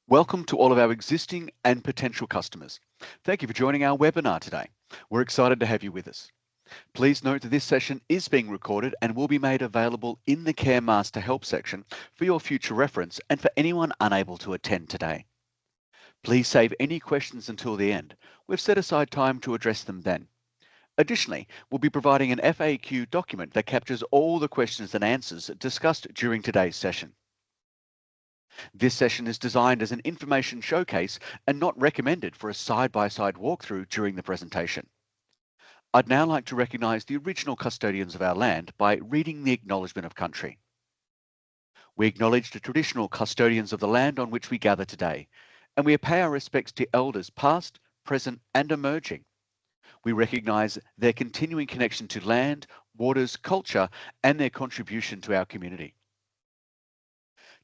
Welcome to all of our existing and potential customers. Thank you for joining our webinar today. We're excited to have you with us. Please note that this session is being recorded and will be made available in the CareMaster help section for your future reference and for anyone unable to attend today. Please save any questions until the end. We've set aside time to address them then. Additionally, we'll be providing an FAQ document that captures all the questions and answers discussed during today's session. This session is designed as an information showcase and not recommended for a side-by-side walkthrough during the presentation. I'd now like to recognise the original custodians of our land by reading the Acknowledgement of Country. We acknowledge the traditional custodians of the land on which we gather today, and we pay our respects to elders past, present and emerging. We recognise their continuing connection to land, waters, culture and their contribution to our community.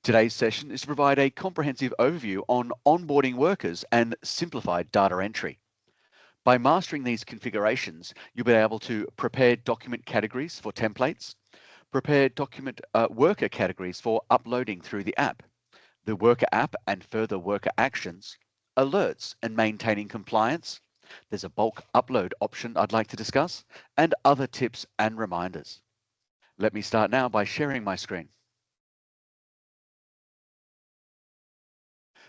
Today's session is to provide a comprehensive overview on onboarding workers and simplified data entry. By mastering these configurations, you'll be able to prepare document categories for templates, prepare document worker categories for uploading through the app, the worker app and further worker actions, alerts and maintaining compliance. There's a bulk upload option I'd like to discuss, and other tips and reminders. Let me start now by sharing my screen.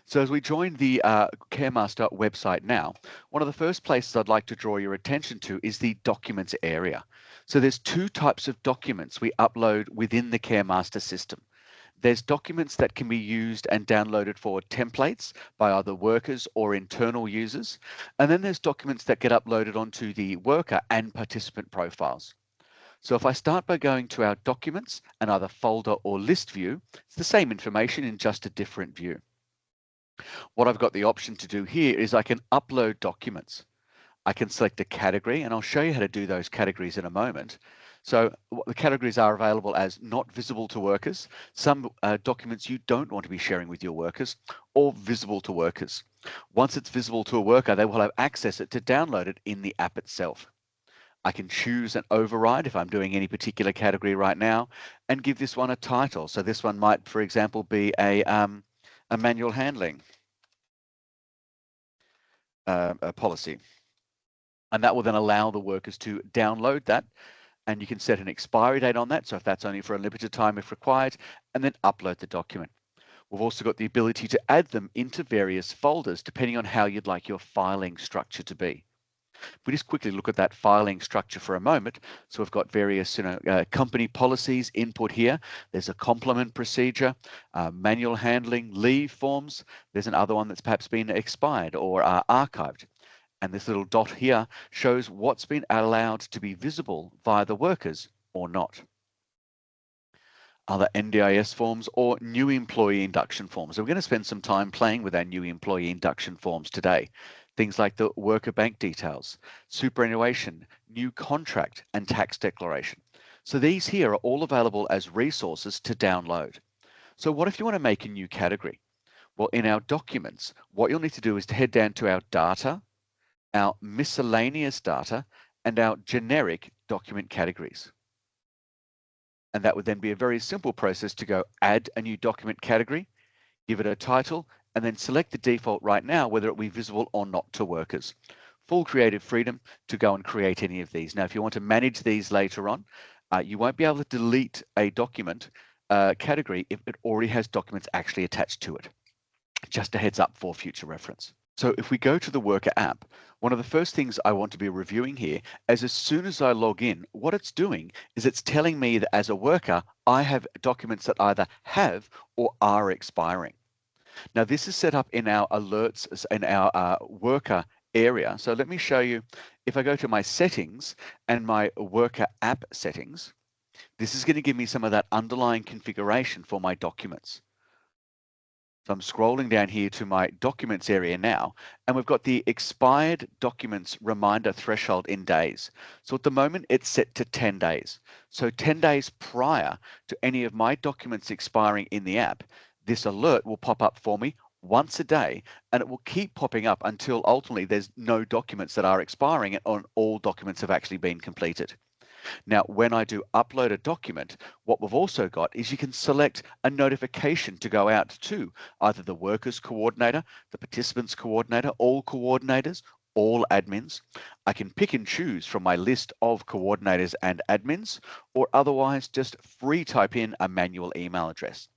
So as we join the CareMaster website now, one of the first places I'd like to draw your attention to is the documents area. So there's two types of documents we upload within the CareMaster system. There's documents that can be used and downloaded for templates by either workers or internal users. And then there's documents that get uploaded onto the worker and participant profiles. So if I start by going to our documents and either folder or list view, it's the same information in just a different view. What I've got the option to do here is I can upload documents. I can select a category, and I'll show you how to do those categories in a moment. So the categories are available as not visible to workers, some documents you don't want to be sharing with your workers, or visible to workers. Once it's visible to a worker, they will have access to download it in the app itself. I can choose and override if I'm doing any particular category right now and give this one a title. So this one might, for example, be a manual handling a policy. And that will then allow the workers to download that, and you can set an expiry date on that. So if that's only for a limited time if required, and then upload the document. We've also got the ability to add them into various folders depending on how you'd like your filing structure to be. If we just quickly look at that filing structure for a moment. So we've got various company policies input here. There's a complement procedure, manual handling, leave forms. There's another one that's perhaps been expired or archived. And this little dot here shows what's been allowed to be visible via the workers or not. Other NDIS forms or new employee induction forms. So we're going to spend some time playing with our new employee induction forms today. Things like the worker bank details, superannuation, new contract, and tax declaration. So these here are all available as resources to download. So what if you want to make a new category? Well, in our documents, what you'll need to do is to head down to our data, our miscellaneous data, and our generic document categories. And that would then be a very simple process to go add a new document category, give it a title, and then select the default right now, whether it be visible or not to workers. Full creative freedom to go and create any of these. Now, if you want to manage these later on, you won't be able to delete a document category if it already has documents actually attached to it. Just a heads up for future reference. So if we go to the worker app, one of the first things I want to be reviewing here is as soon as I log in, what it's doing is it's telling me that as a worker, I have documents that either have or are expiring. Now this is set up in our alerts in our worker area. So let me show you, if I go to my settings and my worker app settings, this is going to give me some of that underlying configuration for my documents. So I'm scrolling down here to my documents area now, and we've got the expired documents reminder threshold in days. So at the moment it's set to 10 days. So 10 days prior to any of my documents expiring in the app, this alert will pop up for me once a day, and it will keep popping up until ultimately there's no documents that are expiring and all documents have actually been completed. Now, when I do upload a document, what we've also got is you can select a notification to go out to either the workers coordinator, the participants coordinator, all coordinators, all admins. I can pick and choose from my list of coordinators and admins, or otherwise just free type in a manual email address.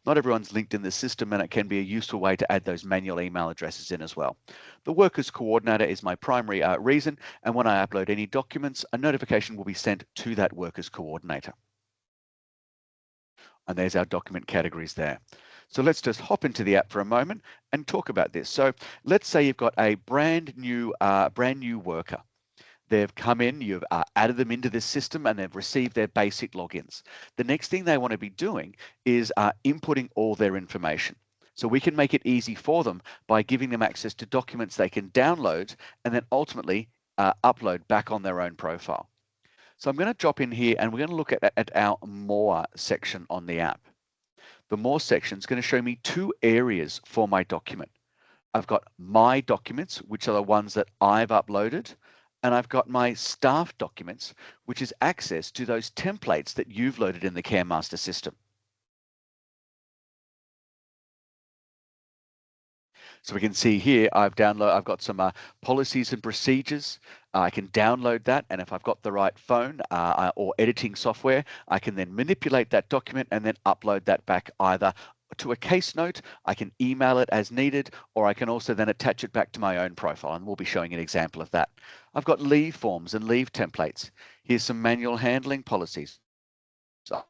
Not everyone's linked in the system, and it can be a useful way to add those manual email addresses in as well. The workers coordinator is my primary reason, and when I upload any documents, a notification will be sent to that workers coordinator. And there's our document categories there. So let's just hop into the app for a moment and talk about this. So let's say you've got a brand new worker. They've come in, you've added them into this system, and they've received their basic logins. The next thing they want to be doing is inputting all their information. So we can make it easy for them by giving them access to documents they can download and then ultimately upload back on their own profile. So I'm going to drop in here and we're going to look at our More section on the app. The More section is going to show me two areas for my document. I've got my documents, which are the ones that I've uploaded, and I've got my staff documents, which is access to those templates that you've loaded in the CareMaster system. So we can see here, I've got some policies and procedures. I can download that, and if I've got the right phone or editing software, I can then manipulate that document and then upload that back either to a case note, I can email it as needed, or I can also then attach it back to my own profile, and we'll be showing an example of that. I've got leave forms and leave templates. Here's some manual handling policies. So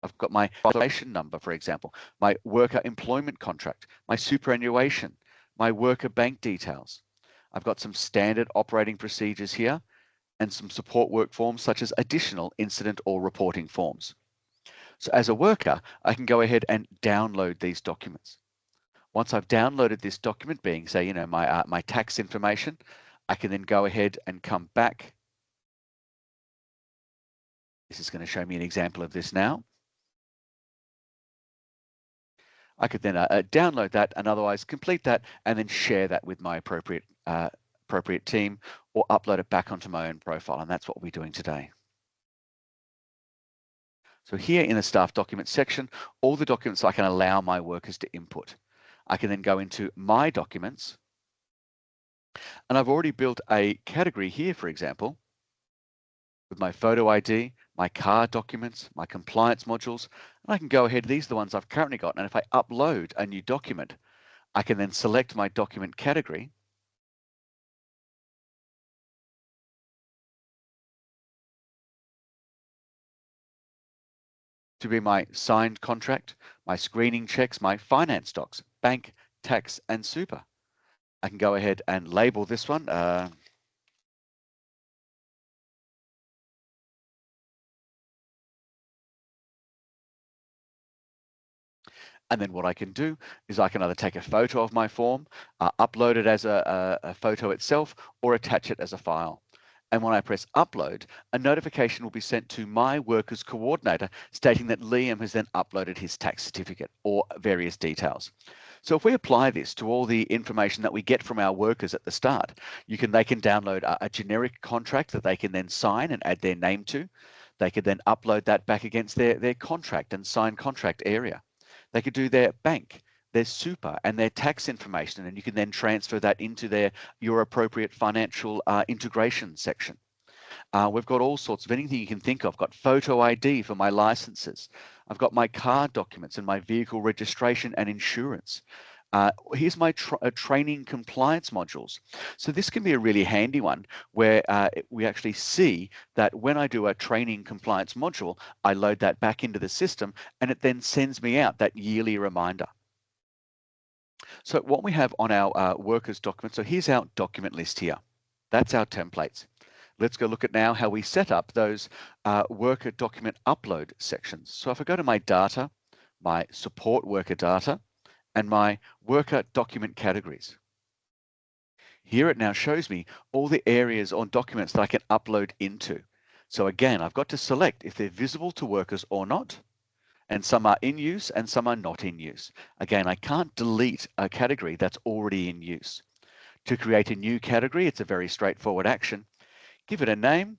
I've got my violation number, for example, my worker employment contract, my superannuation, my worker bank details. I've got some standard operating procedures here and some support work forms such as additional incident or reporting forms. So as a worker, I can go ahead and download these documents. Once I've downloaded this document, being say, my tax information, I can then go ahead and come back. This is going to show me an example of this now. I could then download that and otherwise complete that and then share that with my appropriate team or upload it back onto my own profile. And that's what we're doing today. So here in the staff documents section, all the documents I can allow my workers to input. I can then go into my documents, and I've already built a category here, for example, with my photo ID, my car documents, my compliance modules, and I can go ahead, these are the ones I've currently got, and if I upload a new document, I can then select my document category, to be my signed contract, my screening checks, my finance docs, bank, tax, and super. I can go ahead and label this one. And then what I can do is I can either take a photo of my form, upload it as a photo itself, or attach it as a file. And when I press upload, a notification will be sent to my workers coordinator stating that Liam has then uploaded his tax certificate or various details. So if we apply this to all the information that we get from our workers at the start, they can download a generic contract that they can then sign and add their name to. They could then upload that back against their contract and sign contract area. They could do their bank, their super, and their tax information, and you can then transfer that into your appropriate financial integration section. We've got all sorts of anything you can think of. I've got photo ID for my licenses. I've got my car documents and my vehicle registration and insurance. Here's my training compliance modules. So this can be a really handy one where we actually see that when I do a training compliance module, I load that back into the system and it then sends me out that yearly reminder. So what we have on our workers document, so here's our document list here. That's our templates. Let's go look at now how we set up those worker document upload sections. So if I go to my data, my support worker data, and my worker document categories. Here it now shows me all the areas or documents that I can upload into. So again, I've got to select if they're visible to workers or not, and some are in use and some are not in use. Again, I can't delete a category that's already in use. To create a new category, it's a very straightforward action. Give it a name.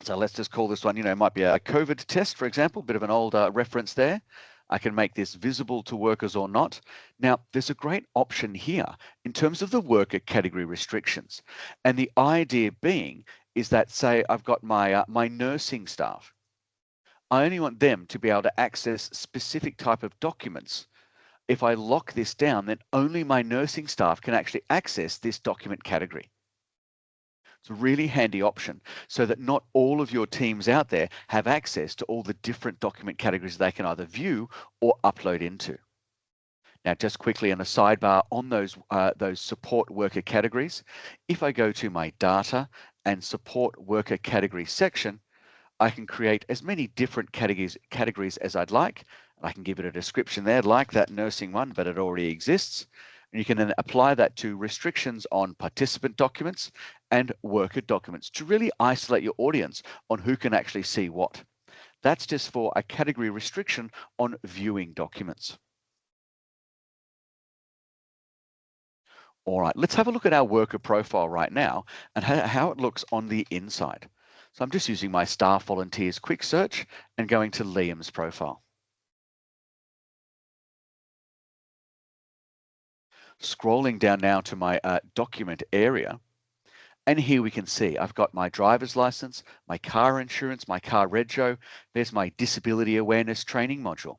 So let's just call this one, it might be a COVID test, for example, bit of an old reference there. I can make this visible to workers or not. Now, there's a great option here in terms of the worker category restrictions. And the idea being is that, say, I've got my nursing staff. I only want them to be able to access specific type of documents. If I lock this down, then only my nursing staff can actually access this document category. It's a really handy option so that not all of your teams out there have access to all the different document categories they can either view or upload into. Now, just quickly on a sidebar on those support worker categories, if I go to my data and support worker category section, I can create as many different categories as I'd like. I can give it a description there like that nursing one, but it already exists. And you can then apply that to restrictions on participant documents and worker documents to really isolate your audience on who can actually see what. That's just for a category restriction on viewing documents. All right, let's have a look at our worker profile right now and how it looks on the inside. So I'm just using my staff volunteers quick search and going to Liam's profile. Scrolling down now to my document area. And here we can see I've got my driver's license, my car insurance, my car rego. There's my disability awareness training module.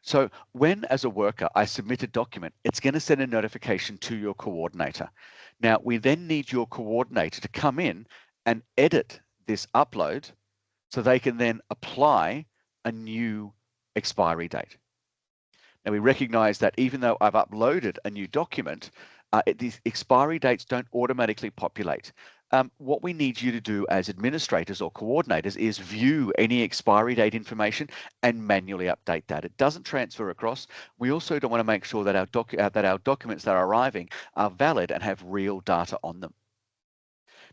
So when, as a worker, I submit a document, it's going to send a notification to your coordinator. Now, we then need your coordinator to come in and edit this upload so they can then apply a new expiry date. Now, we recognize that even though I've uploaded a new document, these expiry dates don't automatically populate. What we need you to do as administrators or coordinators is view any expiry date information and manually update that. It doesn't transfer across. We also don't want to make sure that our documents that are arriving are valid and have real data on them.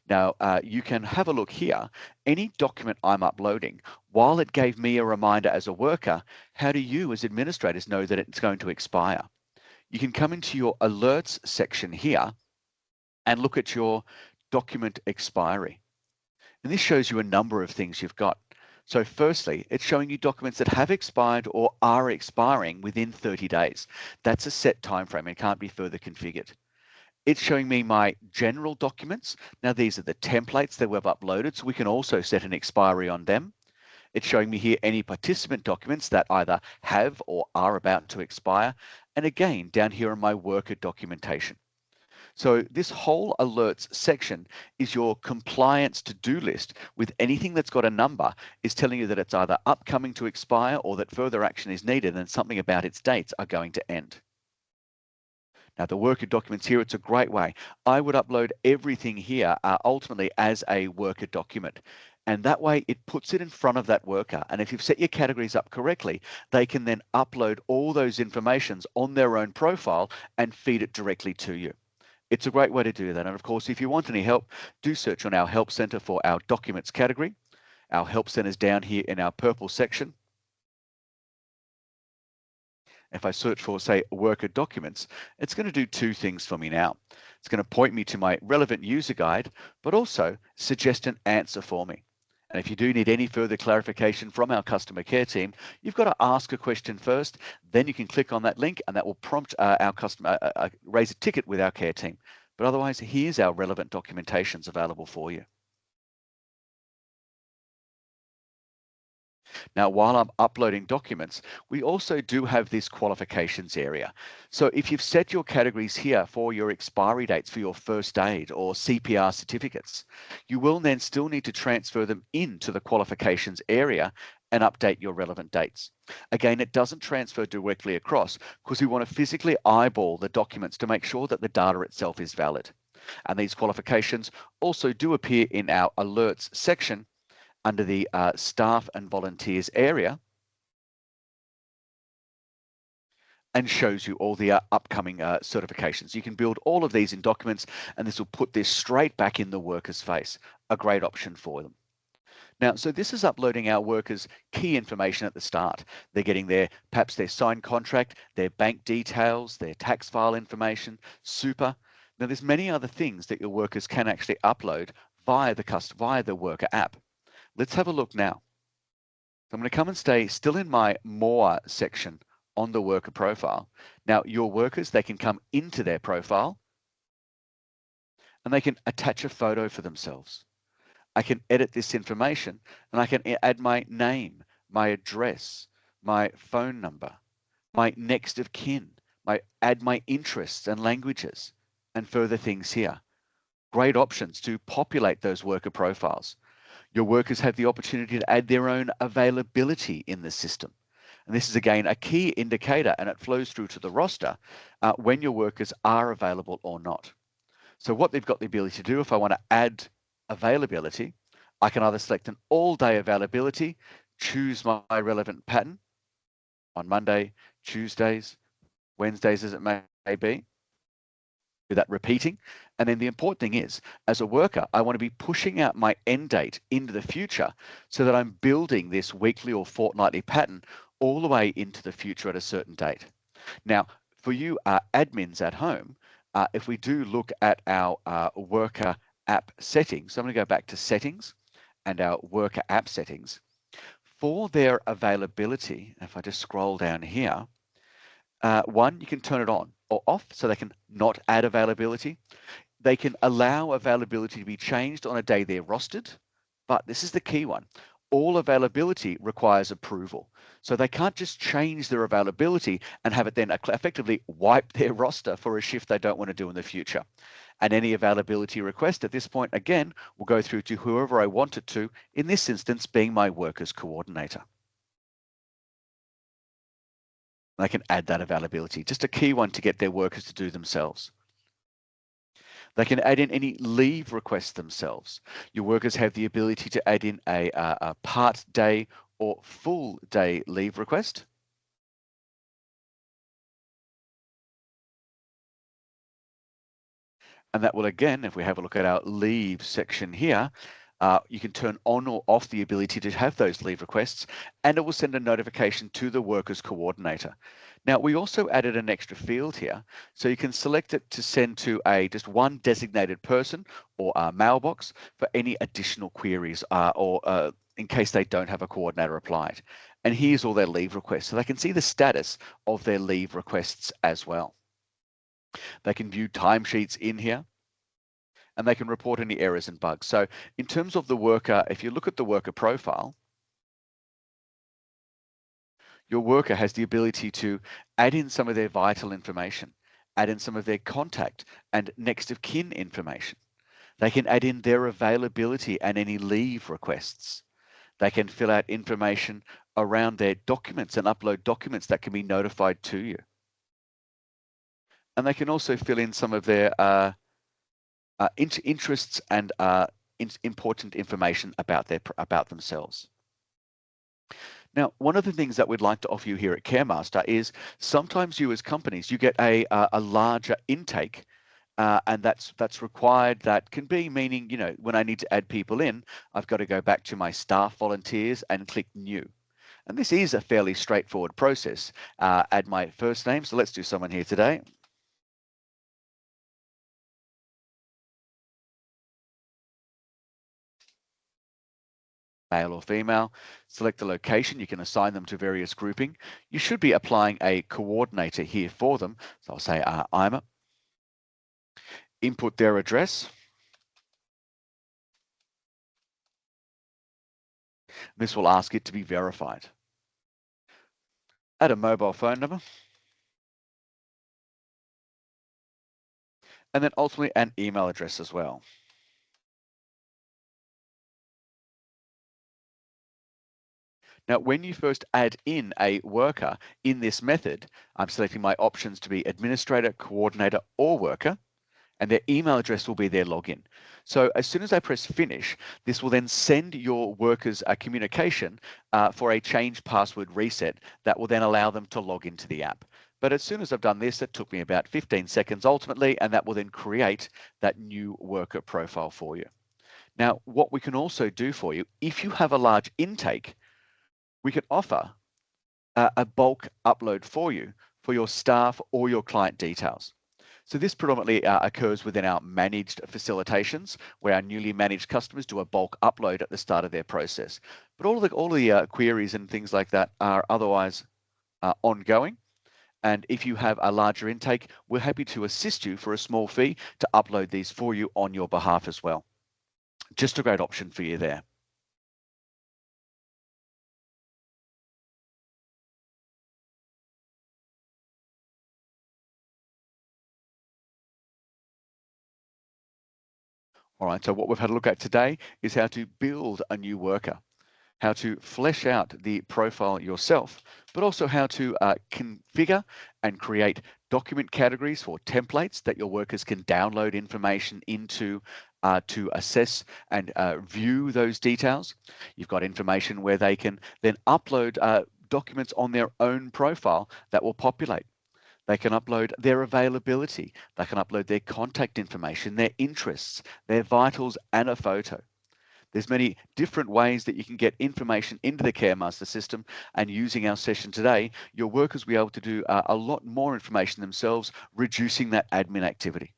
Now, you can have a look here. Any document I'm uploading, while it gave me a reminder as a worker, how do you as administrators know that it's going to expire? You can come into your alerts section here and look at your document expiry. And this shows you a number of things you've got. So firstly, it's showing you documents that have expired or are expiring within 30 days. That's a set time frame and can't be further configured. It's showing me my general documents. Now, these are the templates that we've uploaded, so we can also set an expiry on them. It's showing me here any participant documents that either have or are about to expire. And again, down here on my worker documentation. So this whole alerts section is your compliance to-do list with anything that's got a number is telling you that it's either upcoming to expire or that further action is needed and something about its dates are going to end. Now, the worker documents here, it's a great way. I would upload everything here ultimately as a worker document. And that way it puts it in front of that worker. And if you've set your categories up correctly, they can then upload all those informations on their own profile and feed it directly to you. It's a great way to do that. And of course, if you want any help, do search on our Help Center for our documents category. Our Help Center's down here in our purple section. If I search for, say, worker documents, it's going to do two things for me now. It's going to point me to my relevant user guide, but also suggest an answer for me. And if you do need any further clarification from our customer care team, you've got to ask a question first, then you can click on that link and that will prompt our customer, raise a ticket with our care team. But otherwise, here's our relevant documentations available for you. Now, while I'm uploading documents, we also do have this qualifications area. So if you've set your categories here for your expiry dates for your first aid or CPR certificates, you will then still need to transfer them into the qualifications area and update your relevant dates. Again, it doesn't transfer directly across because we want to physically eyeball the documents to make sure that the data itself is valid. And these qualifications also do appear in our alerts section under the staff and volunteers area and shows you all the upcoming certifications. You can build all of these in documents and this will put this straight back in the worker's face, a great option for them. Now, so this is uploading our workers' key information at the start. They're getting perhaps their signed contract, their bank details, their tax file information, super. Now, there's many other things that your workers can actually upload via the worker app. Let's have a look now. So I'm going to come and stay still in my More section on the worker profile. Now, your workers, they can come into their profile and they can attach a photo for themselves. I can edit this information and I can add my name, my address, my phone number, my next of kin, add my interests and languages, and further things here. Great options to populate those worker profiles. Your workers have the opportunity to add their own availability in the system. And this is again a key indicator, and it flows through to the roster when your workers are available or not. So what they've got the ability to do, if I want to add availability, I can either select an all-day availability, choose my relevant pattern on Monday, Tuesdays, Wednesdays as it may be, with that repeating. And then the important thing is, as a worker, I want to be pushing out my end date into the future so that I'm building this weekly or fortnightly pattern all the way into the future at a certain date. Now, for you admins at home, if we do look at our worker app settings, so I'm going to go back to settings and our worker app settings. For their availability, if I just scroll down here, one, you can turn it on or off so they can not add availability. They can allow availability to be changed on a day they're rostered, but this is the key one. All availability requires approval. So they can't just change their availability and have it then effectively wipe their roster for a shift they don't want to do in the future. And any availability request at this point, again, will go through to whoever I want it to, in this instance being my workers coordinator. They can add that availability, just a key one to get their workers to do themselves. They can add in any leave requests themselves. Your workers have the ability to add in a part day or full day leave request. And that will, again, if we have a look at our leave section here, you can turn on or off the ability to have those leave requests, and it will send a notification to the workers coordinator. Now, we also added an extra field here, so you can select it to send to just one designated person or a mailbox for any additional queries or in case they don't have a coordinator applied. And here's all their leave requests, so they can see the status of their leave requests as well. They can view timesheets in here, and they can report any errors and bugs. So in terms of the worker, if you look at the worker profile, your worker has the ability to add in some of their vital information, add in some of their contact and next of kin information. They can add in their availability and any leave requests. They can fill out information around their documents and upload documents that can be notified to you. And they can also fill in some of their interests and important information about themselves. Now, one of the things that we'd like to offer you here at CareMaster is sometimes you as companies, you get a larger intake and that's required. That can be meaning, when I need to add people in, I've got to go back to my staff volunteers and click new. And this is a fairly straightforward process. Add my first name. So let's do someone here today. Male or female, select the location. You can assign them to various grouping. You should be applying a coordinator here for them. So I'll say IMA. Input their address. This will ask it to be verified. Add a mobile phone number. And then ultimately an email address as well. Now, when you first add in a worker in this method, I'm selecting my options to be administrator, coordinator, or worker, and their email address will be their login. So as soon as I press finish, this will then send your workers a communication for a change password reset that will then allow them to log into the app. But as soon as I've done this, it took me about 15 seconds ultimately, and that will then create that new worker profile for you. Now, what we can also do for you, if you have a large intake, we can offer a bulk upload for you for your staff or your client details. So this predominantly occurs within our managed facilitations, where our newly managed customers do a bulk upload at the start of their process. But all the queries and things like that are otherwise ongoing. And if you have a larger intake, we're happy to assist you for a small fee to upload these for you on your behalf as well. Just a great option for you there. All right, so what we've had a look at today is how to build a new worker, how to flesh out the profile yourself, but also how to configure and create document categories for templates that your workers can download information into to assess and view those details. You've got information where they can then upload documents on their own profile that will populate. They can upload their availability. They can upload their contact information, their interests, their vitals, and a photo. There's many different ways that you can get information into the CareMaster system, and using our session today, your workers will be able to do a lot more information themselves, reducing that admin activity.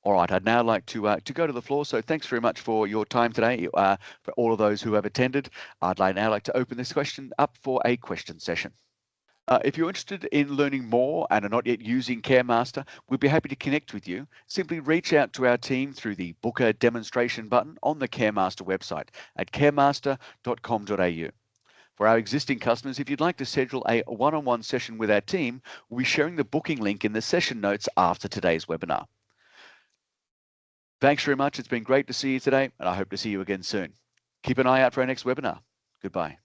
All right, I'd now like to go to the floor. So thanks very much for your time today. For all of those who have attended, now like to open this question up for a question session. If you're interested in learning more and are not yet using CareMaster, we'd be happy to connect with you. Simply reach out to our team through the Book a Demonstration button on the CareMaster website at caremaster.com.au. For our existing customers, if you'd like to schedule a one-on-one session with our team, we'll be sharing the booking link in the session notes after today's webinar. Thanks very much. It's been great to see you today, and I hope to see you again soon. Keep an eye out for our next webinar. Goodbye.